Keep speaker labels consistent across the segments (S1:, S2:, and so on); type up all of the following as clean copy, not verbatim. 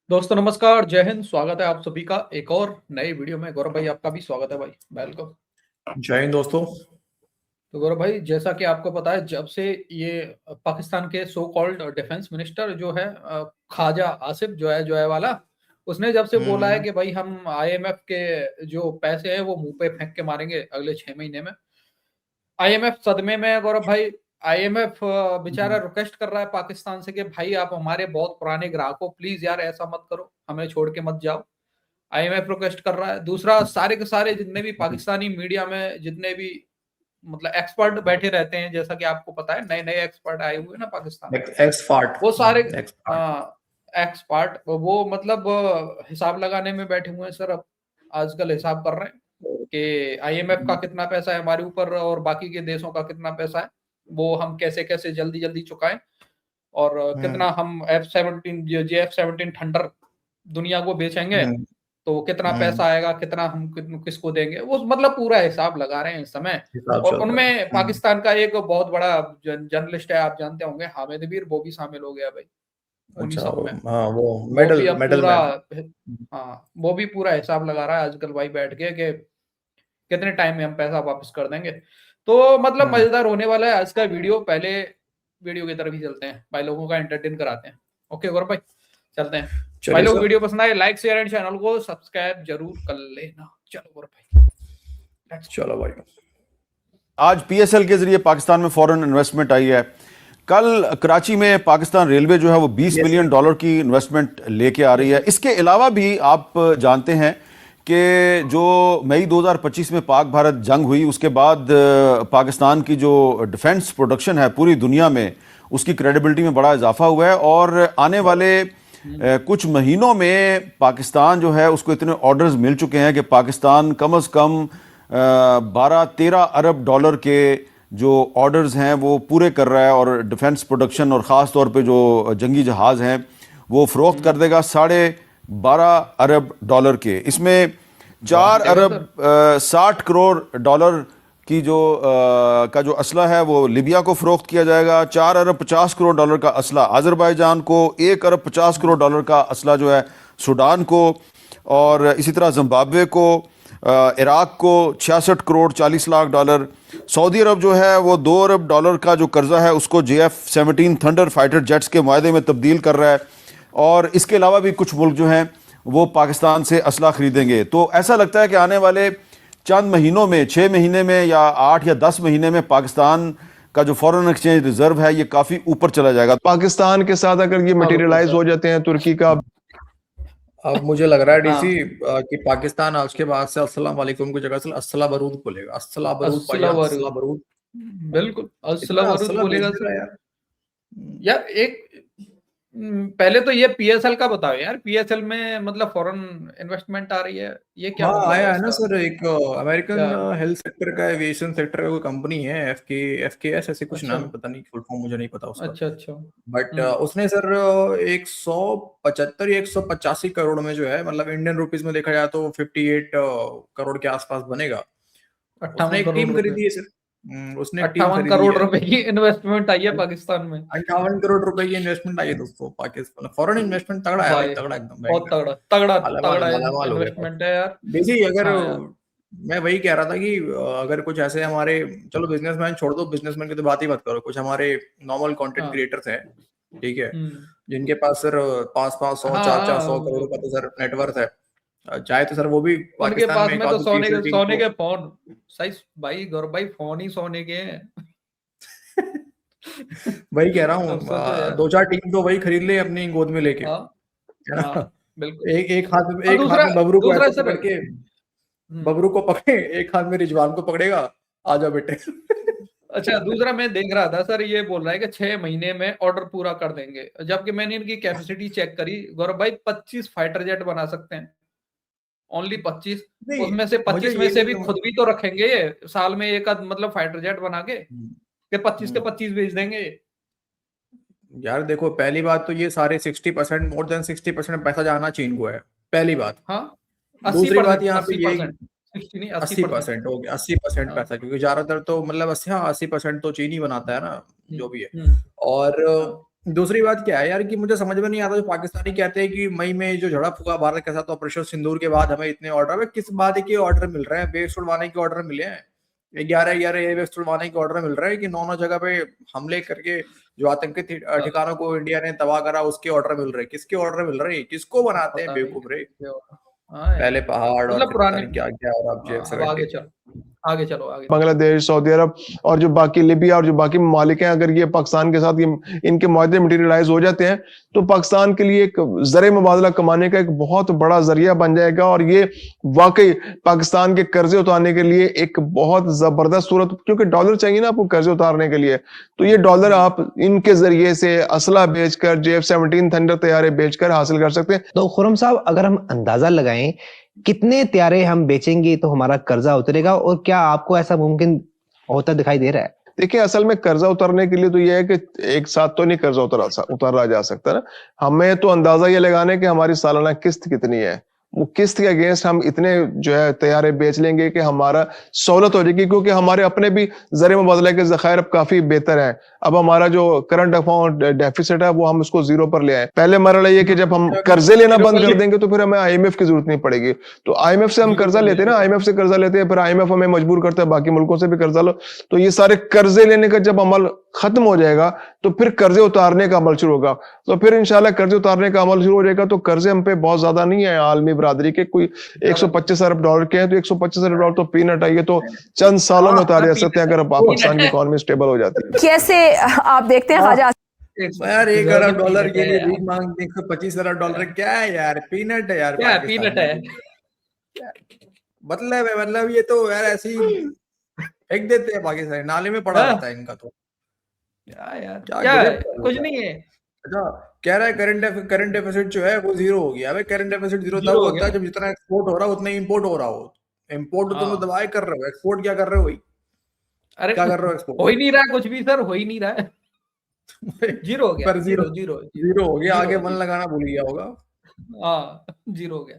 S1: दोस्तों नमस्कार, जय हिंद। स्वागत है आप सभी का एक और नए वीडियो में। गौरव भाई आपका भी स्वागत है भाई, वेलकम।
S2: जय हिंद दोस्तों।
S1: तो गौरव भाई, जैसा कि आपको पता है, जब से ये पाकिस्तान के सो कॉल्ड डिफेंस मिनिस्टर जो है ख्वाजा आसिफ जो है वाला, उसने जब से बोला है
S2: हम्म
S1: कि भाई हम आईएमएफ के जो पैसे हैं वो मुंह पे फेंक के मारेंगे अगले 6 महीने में। आईएमएफ सदमे में है गौरव भाई। आईएमएफ बेचारा
S2: हम्म
S1: रिक्वेस्ट कर रहा है पाकिस्तान से कि भाई आप हमारे बहुत पुराने ग्राहक हो, प्लीज यार ऐसा मत करो, हमें छोड़ के मत जाओ। आईएमएफ रिक्वेस्ट कर रहा है। दूसरा, सारे के सारे जितने भी पाकिस्तानी मीडिया में जितने भी मतलब एक्सपर्ट बैठे रहते हैं, जैसा कि आपको पता है नए नए एक्सपर्ट आए हुए हैं ना पाकिस्तान में,
S2: एक्सपर्ट
S1: वो सारे
S2: एक्सपर्ट
S1: एक्सपर्ट वो मतलब हिसाब लगाने में बैठे हुए हैं सर। अब आजकल हिसाब कर रहे हैं कि आईएमएफ का कितना पैसा है हमारे ऊपर और बाकी के देशों का कितना पैसा है, वो हम कैसे कैसे जल्दी जल्दी चुकाएं, और कितना हम F-17 JF-17 थंडर दुनिया को बेचेंगे तो कितना पैसा आएगा, कितना हम किसको देंगे, वो मतलब पूरा हिसाब लगा रहे हैं इस समय।
S2: हिसाब
S1: और
S2: चल रहा
S1: उनमें
S2: है।
S1: पाकिस्तान का एक बहुत बड़ा जर्नलिस्ट है, आप जानते होंगे, हामिद मीर, वो भी शामिल हो गया भाई उन्हीं
S2: अच्छा,
S1: सब में।
S2: हाँ, वो
S1: वो भी
S2: मेडल
S1: अब
S2: मेडल
S1: पूरा,
S2: मैन।
S1: हाँ वो भी पूरा हिसाब लगा रहा है आजकल भाई बैठ के कि कितने टाइम में हम पैसा वापस कर देंगे। तो मतलब
S2: हम्म
S1: मजेदार होने वाला है आज का वीडियो। पहले वीडियो की तरफ ही चलते हैं भाई, लोगों का एंटरटेन कराते हैं। ओके गौरव भाई, चलते हैं भाई।
S2: चलिए
S1: लोग
S2: सर।
S1: वीडियो पसंद आए लाइक शेयर एंड चैनल को सब्सक्राइब जरूर कर लेना। चलो गौरव भाई, लेट्स गो।
S2: चलो भाई।
S3: आज पीएसएल के जरिए पाकिस्तान में फॉरेन इन्वेस्टमेंट आई है। कल कराची में पाकिस्तान रेलवे जो है वो 20
S2: यस
S3: मिलियन डॉलर की इन्वेस्टमेंट लेके आ रही है। इसके अलावा भी आप जानते हैं कि जो मई 2025 में पाक भारत जंग हुई उसके बाद पाकिस्तान की जो डिफेंस प्रोडक्शन है पूरी दुनिया में उसकी क्रेडिबिलिटी में बड़ा इजाफा हुआ है। और आने वाले कुछ महीनों में पाकिस्तान जो है उसको इतने ऑर्डर्स मिल चुके हैं कि पाकिस्तान कम से कम 12-13 अरब डॉलर के जो ऑर्डर्स हैं वो पूरे कर रहा है। और डिफेंस प्रोडक्शन और ख़ास तौर पे जो जंगी जहाज़ हैं वो फ़रोख्त कर देगा 12.5 अरब डॉलर के। इसमें 4 अरब 60 करोड़ डॉलर की जो का जो असला है वो लिबिया को फ़रोख्त किया जाएगा। 4 अरब 50 करोड़ डॉलर का असला अज़रबैजान को, 1 अरब 50 करोड़ डॉलर का असला जो है सूडान को, और इसी तरह जिम्बाब्वे को, इराक को 66 करोड़ 40 लाख डॉलर। सऊदी अरब जो है वो 2 अरब डॉलर का जो कर्जा है उसको JF-17 थंडर फाइटर जेट्स के मुआहदे में तब्दील कर रहा है। और इसके अलावा भी कुछ मुल्क जो हैं वो पाकिस्तान से असला खरीदेंगे। तो ऐसा लगता है कि आने वाले चंद महीनों में, 6 महीने में या 8 या 10 महीने में पाकिस्तान का जो फॉरेन एक्सचेंज रिजर्व है ये काफ़ी ऊपर चला जाएगा।
S4: पाकिस्तान के साथ अगर ये मटेरियलाइज हो जाते हैं तुर्की का।
S2: अब मुझे लग रहा है डीसी कि पाकिस्तान आज के बाद से अस्सलाम वालेकुम की जगह से अस्सला बरूद बोलेगा। अस्सला बरूद भैया, अस्सला बरूद।
S1: बिल्कुल
S2: इतना
S1: अस्सला बरूद
S2: अस्सला भेज
S1: बोलेगा
S2: दे रहा
S1: सर।
S2: है यार।
S1: यार एक पहले तो ये पीएसएल का बताओ यार, पीएसएल में मतलब फॉरेन इन्वेस्टमेंट आ रही है, ये क्या
S2: हाँ,
S1: मतलब
S2: आया
S1: है
S2: है ना
S1: इसका?
S2: सर। एक अमेरिकन
S1: क्या?
S2: हेल्थ सेक्टर का, एविएशन सेक्टर का कोई कंपनी है, FKS ऐसे कुछ
S1: अच्छा
S2: नाम है, पता नहीं फुल फॉर्म मुझे नहीं पता उसका।
S1: अच्छा अच्छा।
S2: बट उसने सर 175 या 185 करोड़ में जो है, मतलब इंडियन रुपीस में देखा जाए तो 58 करोड़ के आसपास बनेगा। उसने
S1: 58
S2: एक
S1: करोड़
S2: टीम
S1: रुपए
S2: खरीदी है सर। उसने एक टीम
S1: 58
S2: खरीदी
S1: करोड़
S2: है।
S1: रुपए की इन्वेस्टमेंट आई है पाकिस्तान में।
S2: 58 करोड़ रुपए की इन्वेस्टमेंट आई है दोस्तों पाकिस्तान। फॉरेन इन्वेस्टमेंट तगड़ा है भाई,
S1: भाई
S2: तगड़ा एकदम
S1: बहुत
S2: भयंकर।
S1: तगड़ा तगड़ा
S2: मालामाल
S1: तगड़ा
S2: मालामाल हो गया।
S1: इन्वेस्टमेंट है यार।
S2: देखिए, अगर
S1: हाँ यार।
S2: मैं वही कह रहा था कि अगर कुछ ऐसे हमारे, चलो बिजनेसमैन छोड़ दो, बिजनेसमैन की तो बात ही मत करो, कुछ हमारे नॉर्मल कंटेंट
S1: हाँ।
S2: क्रिएटर्स हैं, ठीक है,
S1: हम्म।
S2: जिनके पास सर 500-500
S1: हाँ
S2: 400-400 करोड़ का तो सर नेटवर्थ है, चाहे तो सर वो भी
S1: उनके
S2: पाकिस्तान
S1: पास
S2: में एक
S1: में
S2: आध
S1: तो
S2: पीएसएल टीम
S1: सोने
S2: को।
S1: के फोन। सही भाई, गौरव भाई फोन ही सोने के हैं।
S2: वही कह रहा
S1: अब सोचो
S2: हूँ,
S1: यार।
S2: 2-4 टीम तो वही खरीद ले अपनी गोद में लेके,
S1: हाँ
S2: है ना।
S1: हाँ बिल्कुल।
S2: एक एक हाथ में,
S1: और
S2: एक हाथ
S1: दूसरा
S2: में बबरू को
S1: दूसरा
S2: ऐसे
S1: सर।
S2: पकड़ के, बबरू को पकड़े, एक हाथ में रिजवान को पकड़ेगा, आ जाओ बेटे।
S1: अच्छा, दूसरा मैं देख रहा था सर, ये बोल रहा है कि 6 महीने में ऑर्डर पूरा कर देंगे, जबकि मैंने इनकी कैपेसिटी चेक करी गौरव भाई, 25 फाइटर जेट बना सकते हैं, ओनली 25।
S2: नहीं,
S1: उसमें से
S2: मुझे
S1: 25 में
S2: ये
S1: से
S2: नहीं
S1: भी
S2: समझ।
S1: खुद भी तो रखेंगे ये, साल में एक आध मतलब फाइटर जेट बना के 25 के
S2: हम्म।
S1: 25 भेज देंगे।
S2: यार देखो, पहली बात तो ये सारे 60%, मोर देन 60% पैसा जाना चीन को है, पहली बात।
S1: हाँ
S2: दूसरी बात
S1: 80%,
S2: यहाँ पे ये
S1: 80%, 60 नहीं 80%।
S2: 80% हो गया, 80%
S1: हाँ।
S2: पैसा, क्योंकि ज्यादातर तो मतलब 80% तो चीन ही बनाता है ना, जो भी है।
S1: हम्म।
S2: और
S1: हाँ
S2: दूसरी बात क्या है यार कि मुझे समझ में नहीं आता, जो पाकिस्तानी कहते हैं कि मई में जो झड़प हुआ भारत के साथ ऑपरेशन सिंदूर के बाद हमें इतने ऑर्डर, किस बात के ऑर्डर मिल रहे हैं? बेस उड़वाने के ऑर्डर मिले हैं, 11 एयरबेस उड़वाने के ऑर्डर मिल रहे हैं कि 9 जगह पे हमले करके जो आतंकी ठिकानों को इंडिया ने तबाह करा उसके ऑर्डर मिल रहे हैं। किसके ऑर्डर मिल रहे हैं? किसको बनाते हैं बेवकूफ रे? पहले पहाड़ और
S1: मतलब
S2: फिर
S1: पुराने।
S2: क्या क्या, और अब
S1: अब आगे चलो, आगे चलो, आगे।
S4: बांग्लादेश, सऊदी अरब और जो बाकी लीबिया और जो बाकी ममालिक हैं, अगर ये पाकिस्तान के साथ ये इनके मुआहदे मटीरियलाइज हो जाते हैं तो पाकिस्तान के लिए एक ज़र मुबादला कमाने का एक बहुत बड़ा जरिया बन जाएगा। और ये वाकई पाकिस्तान के कर्जे उतारने के लिए एक बहुत जबरदस्त सूरत, क्योंकि डॉलर चाहिए ना आपको कर्जे उतारने के लिए, तो ये डॉलर आप इनके जरिए से असला बेचकर, JF-17 थंडर तैयारे बेचकर हासिल कर सकते हैं।
S5: तो खुर्रम साहब, अगर हम अंदाजा लगाएं कितने त्यारे हम बेचेंगे तो हमारा कर्जा उतरेगा, और क्या आपको ऐसा मुमकिन होता दिखाई दे रहा है?
S4: देखिए, असल में कर्जा उतारने के लिए तो यह है कि एक साथ तो नहीं कर्जा उतारा जा सकता ना। हमें तो अंदाजा ये लगाना है कि हमारी सालाना किस्त कितनी है, वो किस्त के अगेंस्ट हम इतने जो है तैयारे बेच लेंगे कि हमारा सहूलत हो जाएगी, क्योंकि हमारे अपने भी ज़र मुबादला के ज़खायर अब काफी बेहतर हैं। अब हमारा जो करंट अकाउंट डेफिसिट है वो हम उसको जीरो पर ले आए। पहले मरला ये कि जब हम कर्जे लेना बंद कर देंगे तो फिर हमें IMF की जरूरत नहीं पड़ेगी। तो IMF से हम कर्जा लेते हैं ना, IMF से कर्जा लेते हैं, फिर IMF हमें मजबूर करता है बाकी मुल्कों से भी कर्जा लो। तो ये सारे कर्जे लेने का जब अमल खत्म हो जाएगा तो फिर कर्जे उतारने का अमल शुरू होगा। तो फिर इंशाल्लाह कर्जे उतारने का अमल शुरू हो जाएगा। तो कर्जे हम पे बहुत ज्यादा नहीं है आलमी बरादरी के, कोई 125 अरब डॉलर के हैं, तो 125 अरब डॉलर तो पीनट है, ये तो चंद सालों में उतारे जा सकते हैं अगर पाकिस्तान की इकोनॉमी स्टेबल हो जाती है।
S6: कैसे आप देखते हैं ख्वाजा?
S2: यार 1 अरब डॉलर के लिए भीख मांगते, 125 अरब डॉलर क्या है यार? पीनट है यार,
S1: क्या पीनट है?
S2: मतलब ये तो यार ऐसे ही फेंक देते हैं, पाकिस्तानी नाले में पड़ा रहता है इनका। तो
S1: क्या कुछ नहीं है।
S2: अच्छा कह रहा है करंट डेफिसिट जो है वो जीरो हो गया। अबे करंट डेफिसिट जीरो तब होता है जब जितना एक्सपोर्ट हो रहा है उतना इंपोर्ट हो रहा हो। इंपोर्ट तो तुम दबाए कर रहे हो, एक्सपोर्ट क्या कर रहे हो भाई?
S1: अरे
S2: क्या कर रहे हो? एक्सपोर्ट
S1: हो ही नहीं रहा कुछ भी सर, हो ही नहीं रहा है। जीरो हो गया,
S2: पर जीरो हो गया। आगे मन लगाना भूल गया होगा।
S1: हाँ, जीरो हो गया।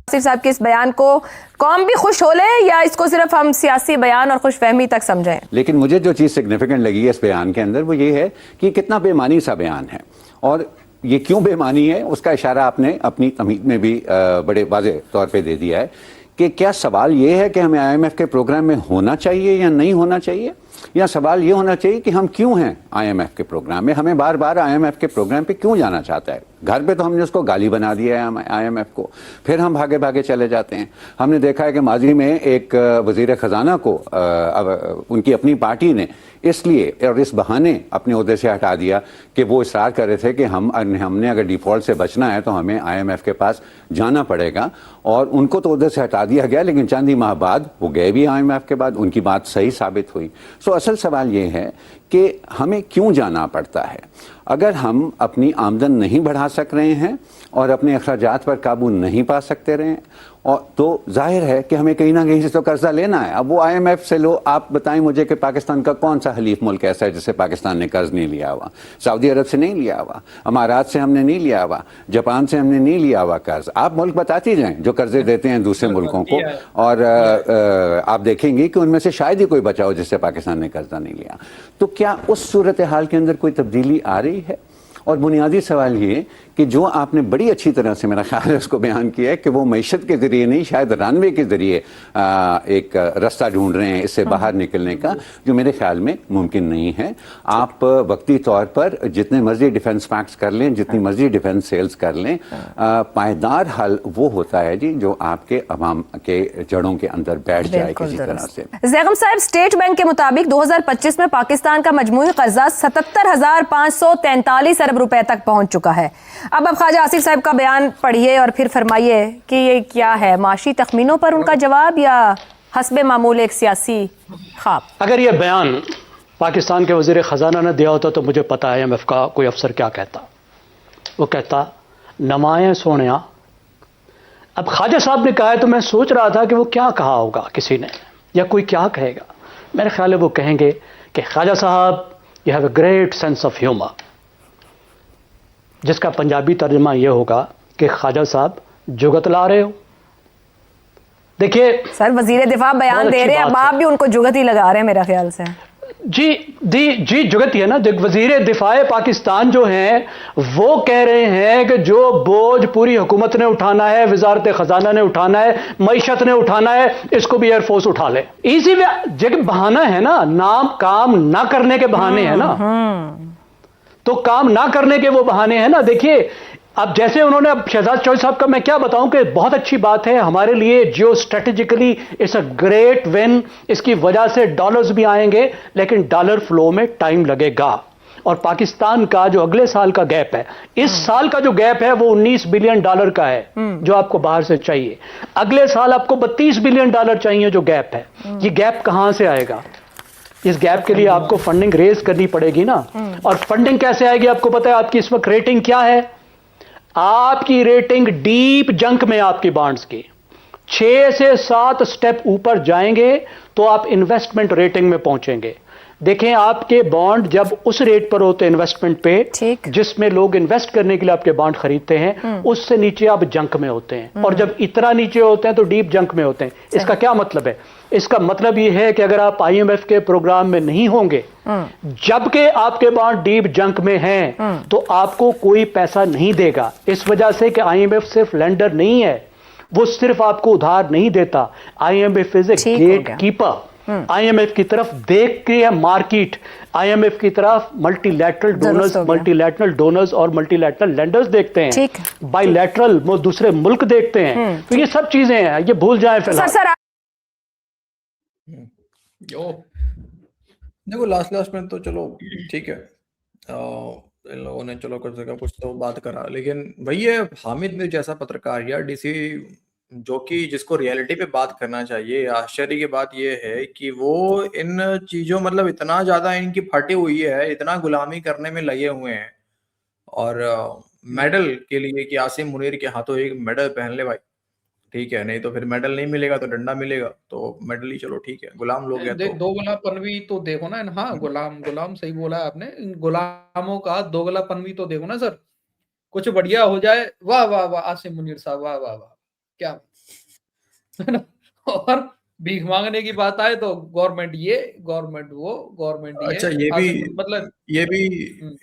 S6: आसिफ साहब के इस बयान को कौम भी खुश हो ले, या इसको सिर्फ हम सियासी बयान और खुशफहमी तक समझें?
S7: लेकिन मुझे जो चीज़ सिग्निफिकेंट लगी है इस बयान के अंदर वो ये है कि कितना बेमानी सा बयान है, और ये क्यों बेमानी है उसका इशारा आपने अपनी तमीद में भी बड़े वाज़ेह तौर पे दे दिया है कि क्या सवाल ये है कि हमें IMF के प्रोग्राम में होना चाहिए या नहीं होना चाहिए, या सवाल ये होना चाहिए कि हम क्यों हैं IMF के प्रोग्राम में, हमें बार बार IMF के प्रोग्राम पे क्यों जाना चाहता है। घर पे तो हमने उसको गाली बना दिया है IMF को, फिर हम भागे भागे चले जाते हैं। हमने देखा है कि माजी में एक वजीर ख़जाना को उनकी अपनी पार्टी ने इसलिए और इस बहाने अपने ओहदे से हटा दिया कि वो इसरार कर रहे थे कि हमने अगर डिफ़ॉल्ट से बचना है तो हमें IMF के पास जाना पड़ेगा, और उनको तो ओहदे से हटा दिया गया। लेकिन चंद ही माह बाद वो गए भी IMF के बाद, उनकी बात सही साबित हुई। सो असल सवाल ये है कि हमें क्यों जाना पड़ता है। अगर हम अपनी आमदन नहीं बढ़ा सक रहे हैं और अपने अखराजात पर काबू नहीं पा सकते रहे, और तो जाहिर है कि हमें कहीं ना कहीं से तो कर्जा लेना है। अब वो IMF से लो, आप बताएं मुझे कि पाकिस्तान का कौन सा हलीफ मुल्क ऐसा है जिससे पाकिस्तान ने कर्ज नहीं लिया हुआ? सऊदी अरब से नहीं लिया हुआ, अमारात से हमने नहीं लिया हुआ, जापान से हमने नहीं लिया हुआ कर्ज। आप मुल्क बताती जाएं जो कर्जे देते हैं दूसरे मुल्कों को, और आप देखेंगे कि उनमें से शायद ही कोई बचा हो जिससे पाकिस्तान ने कर्जा नहीं लिया। तो क्या उस सूरत हाल के अंदर कोई तब्दीली आ रही है? और बुनियादी सवाल ये कि जो आपने बड़ी अच्छी तरह से मेरा ख्याल है उसको बयान किया है कि वो मईशत के ज़रिए नहीं, शायद रनवे के ज़रिए एक रास्ता ढूंढ रहे हैं इससे बाहर निकलने का, जो मेरे ख्याल में मुमकिन नहीं है। आप वक्ती तौर पर जितने मर्जी डिफेंस पैक्ट्स कर लें, जितनी मर्जी डिफेंस सेल्स कर लें, पायदार हल वो होता है जी जो आपके अवाम के जड़ों के अंदर बैठ जाए किसी तरह से।
S6: ज़ैगम साहब, स्टेट बैंक के मुताबिक 2025 में पाकिस्तान का मजमूई कर्जा 77,543 अरब रुपए तक पहुंच चुका है। अब ख्वाजा आसिफ साहब का बयान पढ़िए और फिर फरमाइए कि ये क्या है, माशी तखमीनों पर उनका जवाब या हस्बे मामूल एक सियासी ख्वाब?
S8: अगर ये बयान पाकिस्तान के वज़ीर ख़जाना ने दिया होता तो मुझे पता है IMF का कोई अफसर क्या कहता। वो कहता नमाएं सोनिया। अब ख्वाजा साहब ने कहा है तो मैं सोच रहा था कि वो क्या कहा होगा किसी ने, या कोई क्या कहेगा। मेरे ख्याल है वो कहेंगे कि Khwaja Sahab you have a great sense of humour, जिसका पंजाबी तर्जुमा ये होगा कि ख्वाजा साहब जुगत ला रहे हो। देखिए
S6: सर, वजीर दिफा बयान दे रहे हैं, अब आप भी उनको जुगत ही लगा रहे हैं मेरा ख्याल से।
S8: जी जुगत है ना, वजीर दिफाए पाकिस्तान जो हैं वो कह रहे हैं कि जो बोझ पूरी हुकूमत ने उठाना है, वजारत खजाना ने उठाना है, मईशत ने उठाना है, इसको भी एयरफोर्स उठा ले। इजी जगह बहाना है ना, नाम काम ना करने के बहाने हैं ना, तो काम ना करने के वो बहाने हैं ना। देखिए अब जैसे उन्होंने, अब शहजाद चौधरी साहब का मैं क्या बताऊं कि बहुत अच्छी बात है हमारे लिए, geostrategically it's a great win. इसकी वजह से डॉलर्स भी आएंगे, लेकिन डॉलर फ्लो में टाइम लगेगा। और पाकिस्तान का जो अगले साल का गैप है, इस साल का जो गैप है वो 19 बिलियन डॉलर का है जो आपको बाहर से चाहिए। अगले साल आपको 32 बिलियन डॉलर चाहिए जो गैप है। ये गैप कहां से आएगा? इस गैप के लिए आपको फंडिंग रेज करनी पड़ेगी ना। और फंडिंग कैसे आएगी? आपको पता है आपकी इस वक्त रेटिंग क्या है? आपकी रेटिंग डीप जंक में, आपकी बॉन्ड्स की 6 से 7 स्टेप ऊपर जाएंगे तो आप इन्वेस्टमेंट रेटिंग में पहुंचेंगे। देखें आपके बॉन्ड जब उस रेट पर होते हैं इन्वेस्टमेंट पे जिसमें लोग इन्वेस्ट करने के लिए आपके बॉन्ड खरीदते हैं, उससे नीचे आप जंक में होते हैं। और जब इतना नीचे होते हैं तो डीप जंक में होते हैं। इसका क्या मतलब है? इसका मतलब यह है कि अगर आप आईएमएफ के प्रोग्राम में नहीं होंगे, जबकि आपके बॉन्ड डीप जंक में हैं, तो आपको कोई पैसा नहीं देगा। इस वजह से कि आईएमएफ सिर्फ लेंडर नहीं है, वो सिर्फ आपको उधार नहीं देता। IMF is a gate keeper. IMF की तरफ देख के है मार्केट, आईएमएफ की तरफ मल्टीलैटरल डोनर्स और मल्टीलैटरल लेंडर्स देखते हैं, बाइलैटरल वो दूसरे मुल्क देखते हैं। तो ये सब चीजें हैं, ये भूल जाएं फिलहाल।
S2: देखो लास्ट में तो चलो ठीक है, इन लोगों ने चलो कुछ तो बात करा, लेकिन वही है हामिद मिर्जा जैसा पत्रकार या डीसी जो कि जिसको रियलिटी पे बात करना चाहिए। आश्चर्य की बात ये है कि वो इन चीजों मतलब इतना ज्यादा इनकी फटी हुई है, इतना गुलामी करने में लगे हुए हैं। और मेडल के लिए कि आसिम मुनीर के हाथों एक मेडल पहन ले भाई, ठीक है, नहीं तो फिर मेडल नहीं मिलेगा तो डंडा मिलेगा, तो मेडल ही चलो ठीक है, गुलाम लोग हैं तो।
S1: दोगलापनवी तो देखो ना। हाँ, गुलाम सही बोला आपने। इन गुलामों का दोगलापनवी तो देखो ना सर। कुछ बढ़िया हो जाए, वाह वाह वाह आसिम मुनीर साहब, वाह वाह वाह, क्या है ना। और भीख मांगने की बात आए तो गवर्नमेंट ये, गवर्नमेंट वो, गवर्नमेंट ये।
S2: अच्छा
S1: मतलब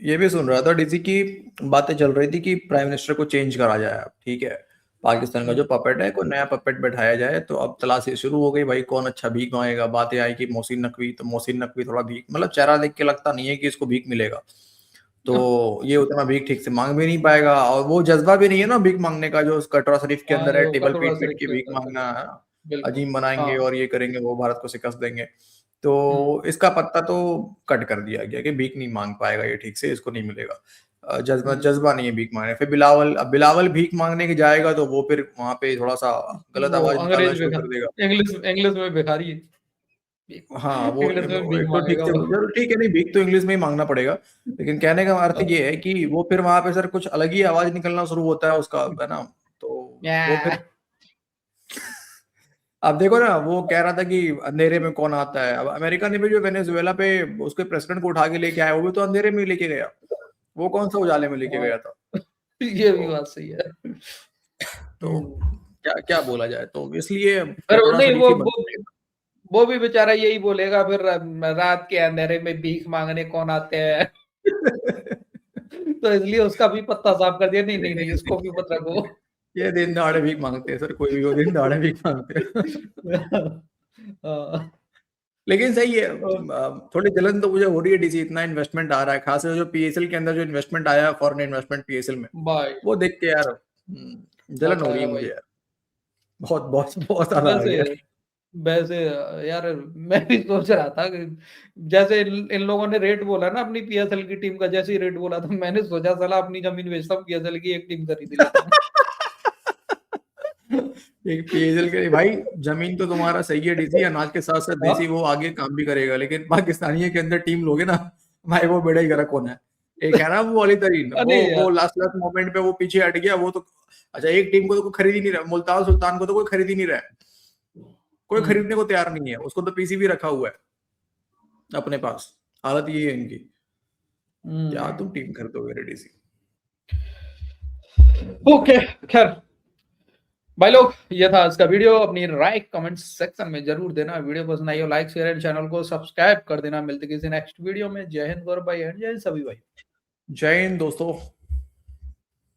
S2: ये भी सुन रहा था डीसी की बातें चल रही थी कि प्राइम मिनिस्टर को चेंज करा जाए। अब ठीक है, पाकिस्तान का जो पपेट है कोई नया पपेट बैठाया जाए, तो अब तलाशी शुरू हो गई भाई कौन अच्छा भीख मांगेगा। बातें आई कि मोहसिन नकवी, तो मोहसिन नकवी थोड़ा भीख, मतलब चेहरा देख के लगता नहीं है कि इसको भीख मिलेगा, तो ये उतना भीख ठीक से मांग भी नहीं पाएगा। और वो जज्बा भी नहीं है ना भीख मांगने का जो कटरा शरीफ के अंदर है, टेबल पीट पीट के भीख मांगना, अजीम बनाएंगे और ये करेंगे, वो भारत को शिकस्त देंगे। तो इसका पत्ता तो कट कर दिया गया कि भीख नहीं मांग पाएगा ये ठीक से, इसको नहीं मिलेगा। जज्बा नहीं है भीख मांगने। फिर बिलावल भीख मांगने के जाएगा तो वो फिर वहां पे थोड़ा सा गलत आवाज निकालना शुरू कर देगा,
S1: इंग्लिश में भिखारी है।
S2: हाँ वो तो ठीक है, ठीक है, नहीं भीख तो इंग्लिश में ही मांगना पड़ेगा, लेकिन कहने का अर्थ ये है कि वो फिर वहां पे सर कुछ अलग ही आवाज निकलना शुरू होता है उसका, है ना। तो वो फिर अब देखो ना, वो कह रहा था कि अंधेरे में कौन आता है। अब अमेरिका ने भी जो वेनेजुएला पे उसके प्रेसिडेंट को उठा के लेके आया, वो भी तो अंधेरे में लेके गया, वो कौन सा उजाले में लेके गया था।
S1: ये भी बात सही है।
S2: तो क्या बोला जाए, तो इसलिए
S1: नहीं, वो भी बेचारा यही बोलेगा फिर, रात के अंधेरे में भीख मांगने कौन आते हैं। तो इसलिए उसका भी पत्ता साफ कर दिया। नहीं इसको भी मत रखो।
S2: ये दिन दहाड़े भीख मांगते हैं सर, कोई भी हो दिन दहाड़े भीख मांगते हैं। लेकिन सही है, थोड़ी जलन तो मुझे हो रही है डीसी, इतना इन्वेस्टमेंट आ रहा है, खास जो पीएसएल के अंदर जो इन्वेस्टमेंट आया फॉरेन इन्वेस्टमेंट पीएसएल में, वो देख के यार जलन हो रही है मुझे यार, बहुत बहुत बहुत ज्यादा आ गया।
S1: वैसे यार मैं भी सोच रहा था कि जैसे इन लोगों ने रेट बोला ना अपनी पीएसएल की टीम का, जैसे ही रेट बोला तो मैंने सोचा साला अपनी जमीन बेचता हूँ, पीएसएल की एक टीम खरीद लेता हूँ।
S2: एक पीएसएल के भाई जमीन तो तुम्हारा सही है डीसी, अनाज के साथ साथ देसी वो आगे काम भी करेगा, लेकिन पाकिस्तानी के अंदर टीम लोगे ना भाई, वो बेड़ा ही गरक होना है। एक है ना वो अली तरीन, वो लास्ट मोमेंट पे वो पीछे हट गया, वो तो अच्छा एक टीम को तो कोई खरीद ही नहीं रहा, मुल्तान सुल्तान को तो कोई खरीद ही नहीं रहा है, कोई खरीदने को तैयार नहीं है, उसको तो पीसीबी रखा हुआ है अपने पास। हालत ये है इनकी, क्या तुम टीम खरीदोगे डीसी।
S1: ओके खैर भाई लोग, ये था आज का वीडियो। अपनी राय कमेंट सेक्शन में जरूर देना। वीडियो पसंद आई हो लाइक शेयर एंड चैनल को सब्सक्राइब कर देना। मिलते किसी नेक्स्ट वीडियो में। जय हिंद गौरव भाई एंड जय हिंद सभी भाई।
S2: जय हिंद दोस्तों।